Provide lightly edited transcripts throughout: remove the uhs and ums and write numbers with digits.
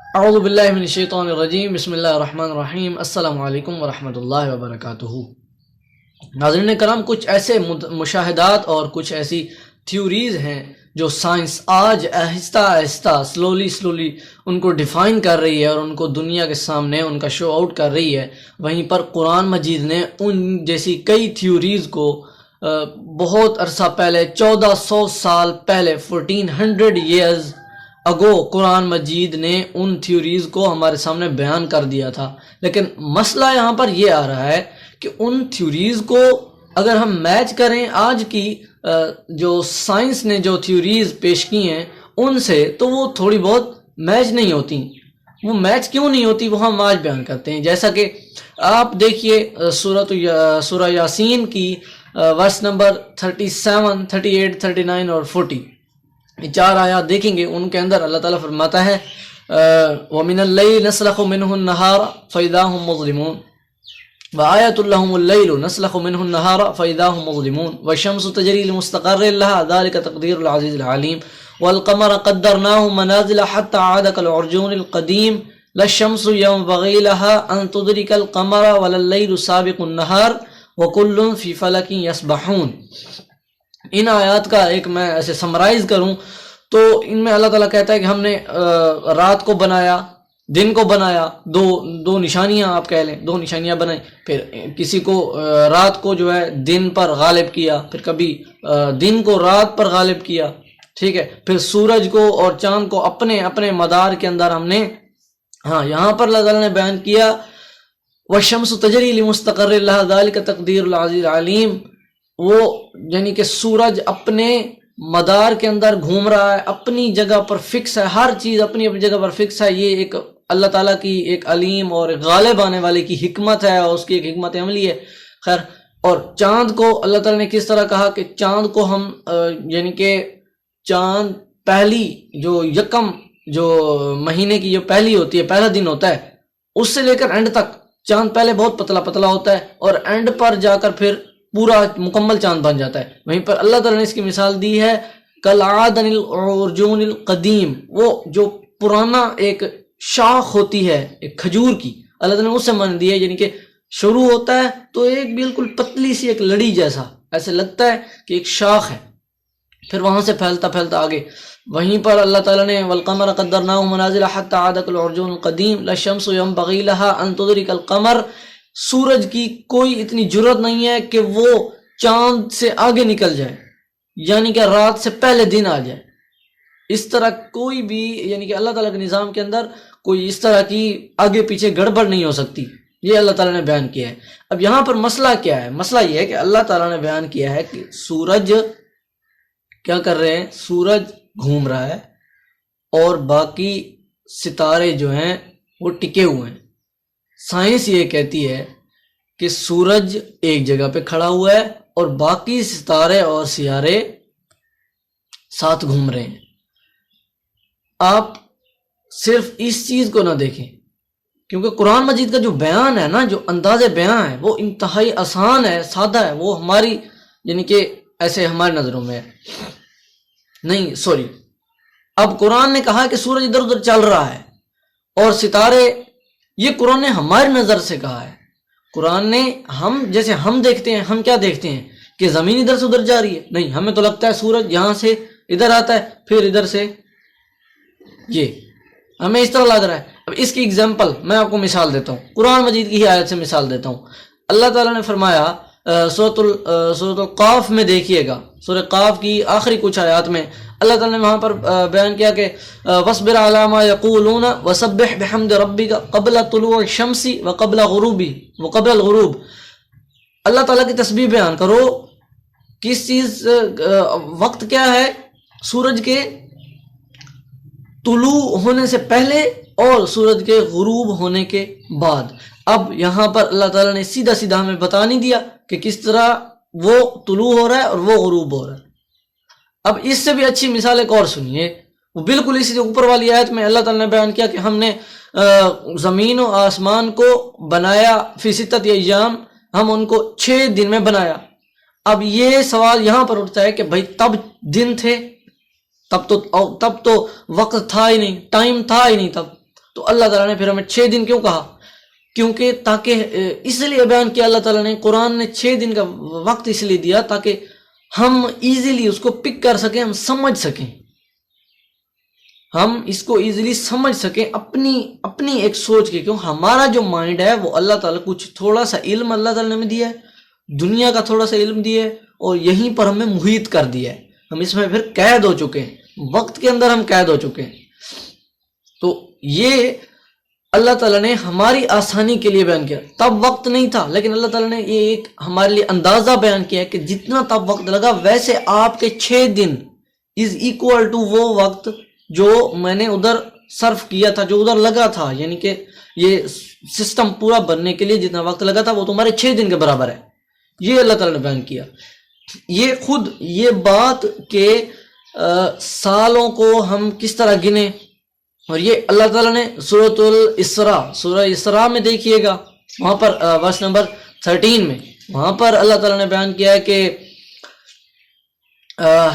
اعوذ باللہ من الشیطان الرجیم، بسم اللہ الرحمن الرحیم، السلام علیکم ورحمۃ اللہ وبرکاتہ۔ ناظرین کرام، کچھ ایسے مشاہدات اور کچھ ایسی تھیوریز ہیں جو سائنس آج آہستہ آہستہ سلولی ان کو ڈیفائن کر رہی ہے اور ان کو دنیا کے سامنے ان کا شو آؤٹ کر رہی ہے۔ وہیں پر قرآن مجید نے ان جیسی کئی تھیوریز کو بہت عرصہ پہلے، 1400 سال پہلے، 1400 ایئرز اگو، قرآن مجید نے ان تھیوریز کو ہمارے سامنے بیان کر دیا تھا۔ لیکن مسئلہ یہاں پر یہ آ رہا ہے کہ ان تھیوریز کو اگر ہم میچ کریں آج کی جو سائنس نے جو تھیوریز پیش کی ہیں ان سے، تو وہ تھوڑی بہت میچ نہیں ہوتی۔ وہ میچ کیوں نہیں ہوتی وہ ہم آج بیان کرتے ہیں۔ جیسا کہ آپ دیکھیے سورہ یاسین کی ورس نمبر 37، 38، 39 اور 40، یہ 4 آیات دیکھیں گے۔ ان کے اندر اللہ تعالیٰ فرماتا ہے وَمِنَ اللَّيْلِ نَسْلَخُ مِنْهُ النَّهَارَ فَإِذَا هُمْ مُظْلِمُونَ وَآيَةٌ لَهُمُ اللَّيْلُ نَسْلَخُ مِنْهُ النَّهَارَ فَإِذَا هُمْ مُظْلِمُونَ وَالشَّمْسُ تَجْرِي لِمُسْتَقَرٍّ لَهَا ذَلِكَ تَقْدِيرُ الْعَزِيزِ الْعَلِيمِ وَالْقَمَرَ قَدَّرْنَاهُ مَنَازِلَ حَتَّى عَادَ كَالْعُرْجُونِ الْقَدِيمِ لَا الشَّمْسُ يَنبَغِي لَهَا أَن تُدْرِكَ الْقَمَرَ وَلَا اللَّيْلُ سَابِقُ النَّهَارِ وَكُلٌّ فِي فَلَكٍ يَسْبَحُونَ۔ ان آیات کا ایک میں ایسے سمرائز کروں تو ان میں اللہ تعالیٰ کہتا ہے کہ ہم نے رات کو بنایا، دن کو بنایا، دو نشانیاں آپ کہہ لیں، 2 نشانیاں بنائیں، پھر کسی کو رات کو جو ہے دن پر غالب کیا، پھر کبھی دن کو رات پر غالب کیا، ٹھیک ہے، پھر سورج کو اور چاند کو اپنے اپنے مدار کے اندر ہم نے، یہاں پر اللہ تعالیٰ نے بیان کیا وَالشَّمْسُ تَجْرِي لِمُسْتَقَرٍّ لَهَا ذَلِكَ تَقْدِيرُ الْعَزِيزِ الْعَلِيمِ، وہ یعنی کہ سورج اپنے مدار کے اندر گھوم رہا ہے، اپنی جگہ پر فکس ہے، ہر چیز اپنی اپنی جگہ پر فکس ہے۔ یہ ایک اللہ تعالیٰ کی ایک علیم اور غالب آنے والے کی حکمت ہے اور اس کی ایک حکمت عملی ہے۔ خیر، اور چاند کو اللہ تعالیٰ نے کس طرح کہا کہ چاند کو ہم یعنی کہ چاند پہلی جو یکم جو مہینے کی جو پہلی ہوتی ہے، پہلا دن ہوتا ہے، اس سے لے کر اینڈ تک چاند پہلے بہت پتلا پتلا ہوتا ہے اور اینڈ پر جا کر پھر پورا مکمل چاند بن جاتا ہے۔ وہیں پر اللہ تعالیٰ نے اس کی مثال دی ہے کالعادن العرجون القدیم، وہ جو پرانا ایک شاخ ہوتی ہے ایک کھجور کی، اللہ تعالیٰ نے اس سے معنی دی ہے، یعنی کہ شروع ہوتا ہے تو ایک بالکل پتلی سی ایک لڑی جیسا، ایسے لگتا ہے کہ ایک شاخ ہے، پھر وہاں سے پھیلتا پھیلتا آگے۔ وہیں پر اللہ تعالیٰ نے والقمر قدرناہ منازل حتی عاد کالعرجون القدیم لا الشمس ينبغي لها ان تدرك القمر، سورج کی کوئی اتنی جرت نہیں ہے کہ وہ چاند سے آگے نکل جائے، یعنی کہ رات سے پہلے دن آ جائے۔ اس طرح کوئی بھی یعنی کہ اللہ تعالیٰ کے نظام کے اندر کوئی اس طرح کی آگے پیچھے گڑبڑ نہیں ہو سکتی، یہ اللہ تعالیٰ نے بیان کیا ہے۔ اب یہاں پر مسئلہ کیا ہے؟ مسئلہ یہ ہے کہ اللہ تعالیٰ نے بیان کیا ہے کہ سورج کیا کر رہے ہیں، سورج گھوم رہا ہے اور باقی ستارے جو ہیں وہ ٹکے ہوئے ہیں۔ سائنس یہ کہتی ہے کہ سورج ایک جگہ پہ کھڑا ہوا ہے اور باقی ستارے اور سیارے ساتھ گھوم رہے ہیں۔ آپ صرف اس چیز کو نہ دیکھیں، کیونکہ قرآن مجید کا جو بیان ہے نا، جو انداز بیان ہے وہ انتہائی آسان ہے، سادہ ہے، وہ ہماری یعنی کہ ایسے ہماری نظروں میں ہے نہیں، سوری، اب قرآن نے کہا کہ سورج ادھر ادھر چل رہا ہے اور ستارے، یہ قرآن نے ہماری نظر سے کہا ہے۔ قرآن نے ہم جیسے ہم دیکھتے ہیں، ہم کیا دیکھتے ہیں کہ زمین ادھر سے ادھر جا رہی ہے، نہیں، ہمیں تو لگتا ہے سورج یہاں سے ادھر آتا ہے پھر ادھر سے، یہ ہمیں اس طرح لگ رہا ہے۔ اب اس کی اگزامپل میں آپ کو مثال دیتا ہوں، قرآن مجید کی ہی آیت سے مثال دیتا ہوں۔ اللہ تعالیٰ نے فرمایا سورۃ القاف میں دیکھیے گا، سورۃ قاف کی آخری کچھ آیات میں اللہ تعالیٰ نے وہاں پر بیان کیا کہ وَاصْبِرْ عَلَىٰ مَا يَقُولُونَ وَسَبِّحْ بِحَمْدِ رَبِّكَ قَبْلَ طُلُوعِ الشَّمْسِ وَقَبْلَ الْغُرُوبِ، اللہ تعالیٰ کی تسبیح بیان کرو۔ کس چیز وقت کیا ہے؟ سورج کے طلوع ہونے سے پہلے اور سورج کے غروب ہونے کے بعد۔ اب یہاں پر اللہ تعالیٰ نے سیدھا سیدھا ہمیں بتا نہیں دیا کہ کس طرح وہ طلوع ہو رہا ہے اور وہ غروب ہو رہا ہے۔ اب اس سے بھی اچھی مثال ایک اور سنیے، وہ بالکل اسی اوپر والی آیت میں اللہ تعالیٰ نے بیان کیا کہ ہم نے زمین و آسمان کو بنایا فی ستۃ ایام، ہم ان کو 6 دن میں بنایا۔ اب یہ سوال یہاں پر اٹھتا ہے کہ بھائی تب دن تھے، تب تو وقت تھا ہی نہیں، ٹائم تھا ہی نہیں تب، تو اللہ تعالیٰ نے پھر ہمیں 6 دن کیوں کہا؟ کیونکہ تاکہ اس لیے بیان کیا اللہ تعالیٰ نے، قرآن نے 6 دن کا وقت اس لیے دیا تاکہ ہم ایزیلی اس کو پک کر سکیں، ہم سمجھ سکیں، ہم اس کو ایزیلی سمجھ سکیں اپنی ایک سوچ کے. کیوں؟ ہمارا جو مائنڈ ہے وہ اللہ تعالیٰ کچھ تھوڑا سا علم اللہ تعالیٰ نے ہمیں دیا ہے، دنیا کا تھوڑا سا علم دیا ہے، اور یہیں پر ہمیں محیط کر دیا ہے. ہم اس میں پھر قید ہو چکے ہیں، وقت کے اندر ہم قید ہو چکے ہیں. تو یہ اللہ تعالیٰ نے ہماری آسانی کے لیے بیان کیا. تب وقت نہیں تھا، لیکن اللہ تعالیٰ نے یہ ایک ہمارے لیے اندازہ بیان کیا ہے کہ جتنا تب وقت لگا ویسے آپ کے 6 دن از ایکول ٹو وہ وقت جو میں نے ادھر صرف کیا تھا، جو ادھر لگا تھا. یعنی کہ یہ سسٹم پورا بننے کے لیے جتنا وقت لگا تھا وہ تمہارے 6 دن کے برابر ہے. یہ اللہ تعالیٰ نے بیان کیا. یہ خود یہ بات کہ سالوں کو ہم کس طرح گنیں، اور یہ اللہ تعالیٰ نے سورہ اسراء میں دیکھیے گا، وہاں پر ورس نمبر 13 میں وہاں پر اللہ تعالیٰ نے بیان کیا ہے کہ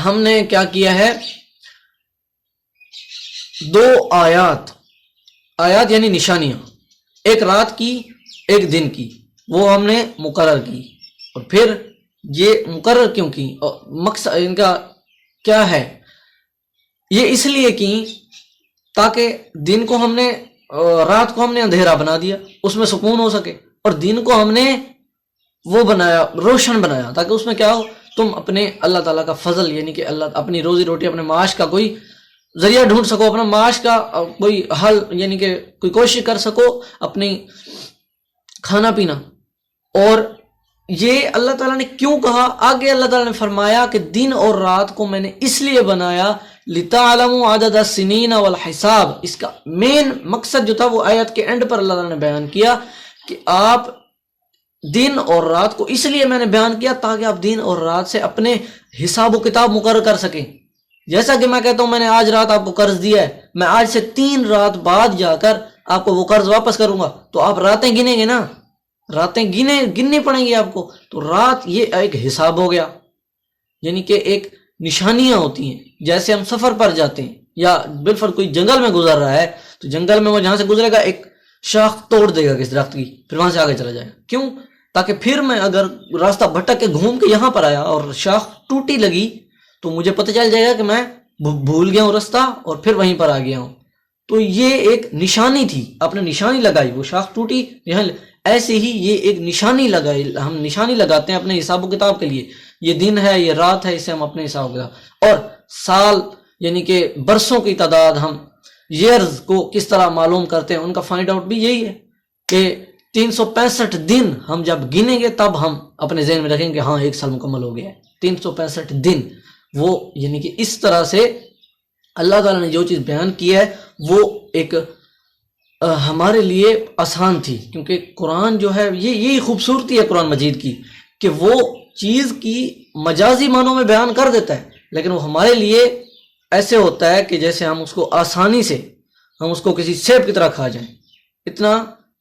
ہم نے کیا کیا ہے، 2 آیات یعنی نشانیاں، ایک رات کی ایک دن کی، وہ ہم نے مقرر کی. اور پھر یہ مقرر کیوں کی، اور مقصد ان کا کیا ہے؟ یہ اس لیے کی تاکہ دن کو ہم نے، رات کو ہم نے اندھیرا بنا دیا، اس میں سکون ہو سکے، اور دن کو ہم نے وہ بنایا، روشن بنایا، تاکہ اس میں کیا ہو، تم اپنے اللہ تعالیٰ کا فضل یعنی کہ اللہ اپنی روزی روٹی، اپنے معاش کا کوئی ذریعہ ڈھونڈ سکو، اپنا معاش کا کوئی حل یعنی کہ کوئی کوشش کر سکو، اپنی کھانا پینا. اور یہ اللہ تعالیٰ نے کیوں کہا؟ آگے اللہ تعالیٰ نے فرمایا کہ دن اور رات کو میں نے اس لیے بنایا لِتَعْلَمُوا عَدَدَ السِّنِينَ وَالْحِسَابِ. اس کا مین مقصد جو تھا وہ آیت کے اینڈ پر اللہ تعالیٰ نے بیان کیا کہ آپ دن اور رات کو اس لیے میں نے بیان کیا تاکہ آپ دن اور رات سے اپنے حساب و کتاب مقرر کر سکیں. جیسا کہ میں کہتا ہوں میں نے آج رات آپ کو قرض دیا ہے، میں آج سے 3 رات بعد جا کر آپ کو وہ قرض واپس کروں گا، تو آپ راتیں گنیں گے نا، راتیں گننی پڑیں گی آپ کو. تو رات یہ ایک حساب ہو گیا، یعنی کہ ایک نشانیاں ہوتی ہیں. جیسے ہم سفر پر جاتے ہیں یا بالفرض کوئی جنگل میں گزر رہا ہے، تو جنگل میں وہ جہاں سے گزرے گا ایک شاخ توڑ دے گا کس درخت کی، پھر وہاں سے آگے چلا جائے گا. کیوں؟ تاکہ پھر میں اگر راستہ بھٹک کے گھوم کے یہاں پر آیا اور شاخ ٹوٹی لگی تو مجھے پتہ چل جائے گا کہ میں بھول گیا ہوں راستہ اور پھر وہیں پر آ گیا ہوں. تو یہ ایک نشانی تھی، آپ نے نشانی لگائی، وہ شاخ ٹوٹی یہاں. ایسے ہی یہ ایک نشانی لگائی، ہم نشانی لگاتے ہیں اپنے حساب و کتاب کے لیے. یہ دن ہے، یہ رات ہے، اسے ہم اپنے حساب و کتاب. اور سال یعنی کہ برسوں کی تعداد ہم ایئرز کو کس طرح معلوم کرتے ہیں، ان کا فائنڈ آؤٹ بھی یہی ہے کہ 365 دن ہم جب گنیں گے تب ہم اپنے ذہن میں رکھیں گے ہاں 1 سال مکمل ہو گیا ہے. 365 دن وہ یعنی کہ اس طرح سے اللہ تعالیٰ نے جو چیز بیان کی ہے وہ ایک ہمارے لیے آسان تھی. کیونکہ قرآن جو ہے یہی خوبصورتی ہے قرآن مجید کی کہ وہ چیز کی مجازی معنوں میں بیان کر دیتا ہے، لیکن وہ ہمارے لیے ایسے ہوتا ہے کہ جیسے ہم اس کو آسانی سے ہم اس کو کسی سیب کی طرح کھا جائیں. اتنا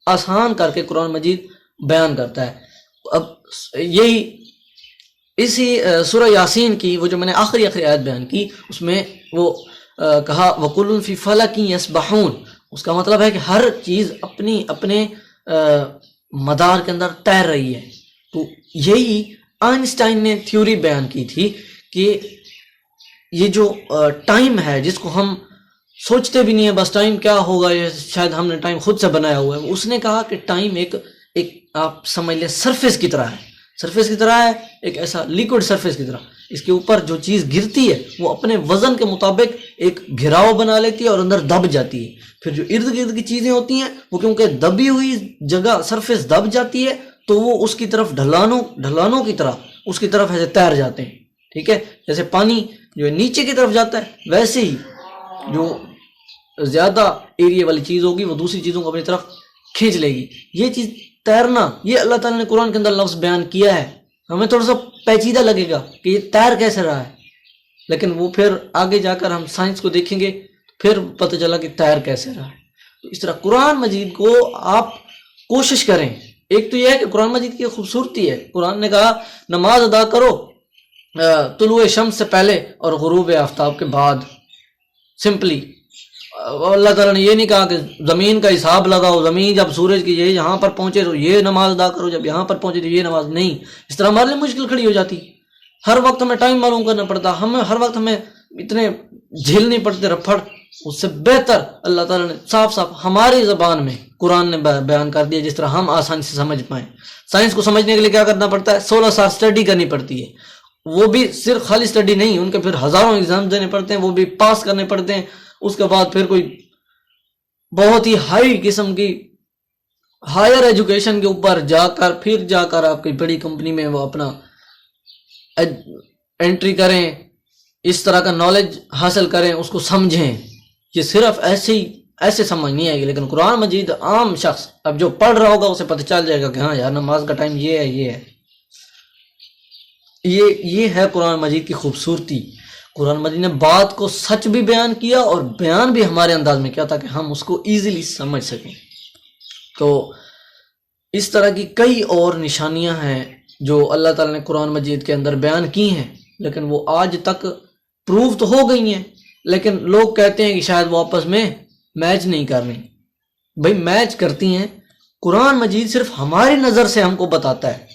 آسان کر کے قرآن مجید بیان کرتا ہے. اب یہی اسی سورہ یاسین کی وہ جو میں نے آخری آیت بیان کی، اس میں وہ کہا وَكُلٌّ فِي فَلَكٍ يَسْبَحُونَ. اس کا مطلب ہے کہ ہر چیز اپنے مدار کے اندر تیر رہی ہے. تو یہی آئنسٹائن نے تھیوری بیان کی تھی کہ یہ جو ٹائم ہے جس کو ہم سوچتے بھی نہیں ہے، بس ٹائم کیا ہوگا، یہ شاید ہم نے ٹائم خود سے بنایا ہوا ہے. اس نے کہا کہ ٹائم ایک آپ سمجھ لیں سرفیس کی طرح ہے، سرفیس کی طرح ہے، ایک ایسا لیکوڈ سرفیس کی طرح. اس کے اوپر جو چیز گرتی ہے وہ اپنے وزن کے مطابق ایک گھراؤ بنا لیتی ہے اور اندر دب جاتی ہے. پھر جو ارد گرد کی چیزیں ہوتی ہیں وہ کیونکہ دبی ہوئی جگہ سرفیس دب جاتی ہے تو وہ اس کی طرف ڈھلانوں کی طرح اس کی طرف ایسے تیر جاتے ہیں. ٹھیک ہے، جیسے پانی جو ہے نیچے کی طرف جاتا ہے ویسے ہی جو زیادہ ایریا والی چیز ہوگی وہ دوسری چیزوں کو اپنی طرف کھینچ لے گی. یہ چیز تیرنا، یہ اللہ تعالیٰ نے قرآن کے اندر لفظ بیان کیا ہے. ہمیں تھوڑا سا پیچیدہ لگے گا کہ یہ تیر کیسے رہا ہے، لیکن وہ پھر آگے جا کر ہم سائنس کو دیکھیں گے پھر پتہ چلا کہ تیر کیسے رہا ہے. تو اس طرح قرآن مجید کو آپ کوشش کریں. ایک تو یہ ہے کہ قرآن مجید کی خوبصورتی ہے، قرآن نے کہا نماز ادا کرو طلوع شمس سے پہلے اور غروب آفتاب کے بعد، سمپلی. اللہ تعالیٰ نے یہ نہیں کہا کہ زمین کا حساب لگاؤ، زمین جب سورج کی یہ یہاں پر پہنچے تو یہ نماز ادا کرو، جب یہاں پر پہنچے تو یہ نماز نہیں. اس طرح ہمارے لیے مشکل کھڑی ہو جاتی. ہر وقت ہمیں ٹائم معلوم کرنا پڑتا، ہر وقت ہمیں اتنے جھیلنے پڑتے رفڑ. اس سے بہتر اللہ تعالیٰ نے صاف صاف ہماری زبان میں قرآن نے بیان کر دیا، جس طرح ہم آسانی سے سمجھ پائیں. سائنس کو سمجھنے کے لیے کیا کرنا پڑتا ہے؟ 16 سال اسٹڈی کرنی پڑتی ہے. وہ بھی صرف خالی اسٹڈی نہیں، ان کے پھر ہزاروں ایگزام دینے پڑتے ہیں، وہ بھی پاس کرنے پڑتے ہیں. اس کے بعد پھر کوئی بہت ہی ہائی قسم کی ہائر ایجوکیشن کے اوپر جا کر آپ کی بڑی کمپنی میں وہ اپنا انٹری کریں، اس طرح کا نالج حاصل کریں، اس کو سمجھیں. یہ صرف ایسے سمجھ نہیں آئے گی. لیکن قرآن مجید عام شخص اب جو پڑھ رہا ہوگا اسے پتہ چل جائے گا کہ ہاں یار نماز کا ٹائم یہ ہے. یہ ہے قرآن مجید کی خوبصورتی. قرآن مجید نے بات کو سچ بھی بیان کیا اور بیان بھی ہمارے انداز میں کیا تاکہ ہم اس کو ایزیلی سمجھ سکیں. تو اس طرح کی کئی اور نشانیاں ہیں جو اللہ تعالیٰ نے قرآن مجید کے اندر بیان کی ہیں، لیکن وہ آج تک پروف تو ہو گئی ہیں، لیکن لوگ کہتے ہیں کہ شاید وہ آپس میں میچ نہیں کر رہی. بھائی میچ کرتی ہیں. قرآن مجید صرف ہماری نظر سے ہم کو بتاتا ہے،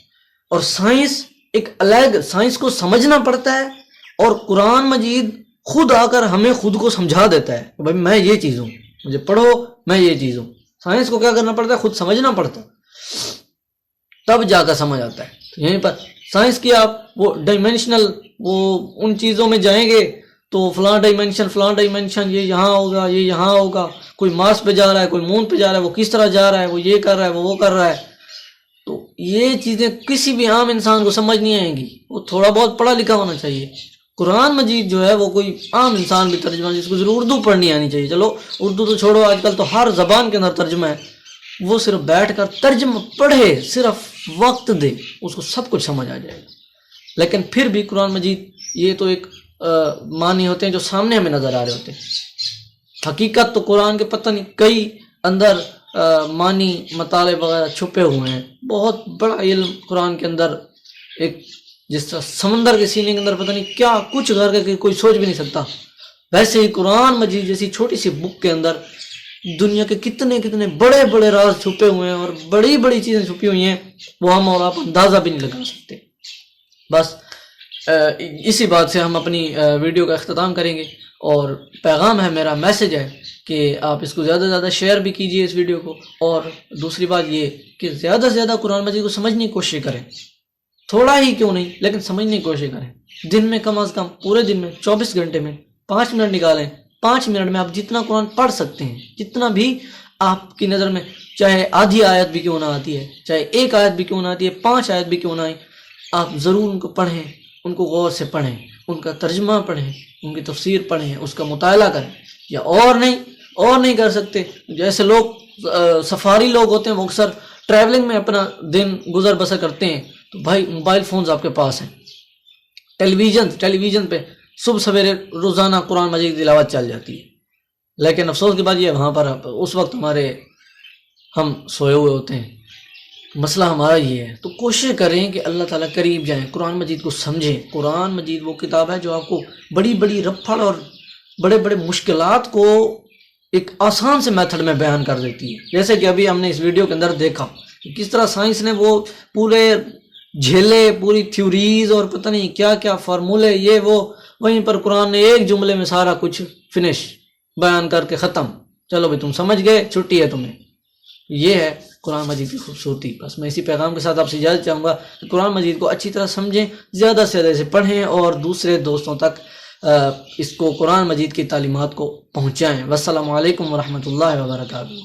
اور سائنس ایک الگ، سائنس کو سمجھنا پڑتا ہے، اور قرآن مجید خود آ کر ہمیں خود کو سمجھا دیتا ہے کہ بھائی میں یہ چیز ہوں، مجھے پڑھو، میں یہ چیز ہوں. سائنس کو کیا کرنا پڑتا ہے؟ خود سمجھنا پڑتا ہے، تب جا کر سمجھ آتا ہے. یہیں پر سائنس کی آپ وہ ڈائمینشنل وہ ان چیزوں میں جائیں گے تو فلاں ڈائمینشن یہ یہاں ہوگا، یہ یہاں ہوگا. کوئی مارس پہ جا رہا ہے، کوئی مون پہ جا رہا ہے، وہ کس طرح جا رہا ہے، وہ یہ کر رہا ہے، وہ کر رہا ہے. تو یہ چیزیں کسی بھی عام انسان کو سمجھ نہیں آئیں گی، وہ تھوڑا بہت پڑھا لکھا ہونا چاہیے. قرآن مجید جو ہے وہ کوئی عام انسان بھی ترجمہ، جس کو ضرور اردو پڑھنی آنی چاہیے. چلو اردو تو چھوڑو، آج کل تو ہر زبان کے اندر ترجمہ ہے. وہ صرف بیٹھ کر ترجمہ پڑھے، صرف وقت دے، اس کو سب کچھ سمجھ آ جائے گا. لیکن پھر بھی قرآن مجید یہ تو ایک معنی ہوتے ہیں جو سامنے ہمیں نظر آ رہے ہوتے ہیں. حقیقت تو قرآن کے پتہ نہیں کئی اندر معنی مطالب وغیرہ چھپے ہوئے ہیں. بہت بڑا علم قرآن کے اندر، ایک جس طرح سمندر کے سینے کے اندر پتہ نہیں کیا کچھ گھر کے کوئی سوچ بھی نہیں سکتا، ویسے ہی قرآن مجید جیسی چھوٹی سی بک کے اندر دنیا کے کتنے بڑے بڑے راز چھپے ہوئے ہیں، اور بڑی بڑی چیزیں چھپی ہوئی ہیں، وہ ہم اور آپ اندازہ بھی نہیں لگا سکتے. بس اسی بات سے ہم اپنی ویڈیو کا اختتام کریں گے. اور پیغام ہے میرا، میسج ہے کہ آپ اس کو زیادہ سے زیادہ شیئر بھی کیجئے اس ویڈیو کو. اور دوسری بات یہ کہ زیادہ سے زیادہ قرآن مجید کو سمجھنے کی کوشش کریں. تھوڑا ہی کیوں نہیں، لیکن سمجھنے کی کوشش کریں. دن میں کم از کم، پورے دن میں 24 گھنٹے میں 5 منٹ نکالیں. 5 منٹ میں آپ جتنا قرآن پڑھ سکتے ہیں، جتنا بھی آپ کی نظر میں، چاہے آدھی آیت بھی کیوں نہ آتی ہے، چاہے 1 آیت بھی کیوں نہ آتی ہے، 5 آیت بھی کیوں نہ آئیں، آپ ضرور ان کو پڑھیں، ان کو غور سے پڑھیں، ان کا ترجمہ پڑھیں، ان کی تفسیر پڑھیں، اس کا مطالعہ کریں. یا اور نہیں کر سکتے، جیسے لوگ سفاری لوگ ہوتے ہیں وہ اکثر ٹریولنگ میں اپنا دن گزر بسر کرتے ہیں، تو بھائی موبائل فونز آپ کے پاس ہیں، ٹیلی ویژن پہ صبح سویرے روزانہ قرآن مجید کی تلاوت چل جاتی ہے. لیکن افسوس کی بات یہ ہے وہاں پر اس وقت ہم سوئے ہوئے ہوتے ہیں. مسئلہ ہمارا یہ ہے. تو کوشش کریں کہ اللہ تعالیٰ قریب جائیں، قرآن مجید کو سمجھیں. قرآن مجید وہ کتاب ہے جو آپ کو بڑی بڑی رفڑ اور بڑے بڑے مشکلات کو ایک آسان سے میتھڈ میں بیان کر دیتی ہے. جیسے کہ ابھی ہم نے اس ویڈیو کے اندر دیکھا کہ کس طرح سائنس نے وہ پورے جھیلے، پوری تھیوریز اور پتہ نہیں کیا کیا فارمولے، یہ وہ، وہیں پر قرآن نے ایک جملے میں سارا کچھ فنش بیان کر کے ختم. چلو بھائی تم سمجھ گئے، چھٹی ہے تمہیں. یہ ہے قرآن مجید کی خوبصورتی. بس میں اسی پیغام کے ساتھ آپ سے اجازت چاہوں گا کہ قرآن مجید کو اچھی طرح سمجھیں، زیادہ سے زیادہ اسے پڑھیں اور دوسرے دوستوں تک اس کو قرآن مجید کی تعلیمات کو پہنچائیں. والسلام علیکم ورحمۃ اللہ وبرکاتہ.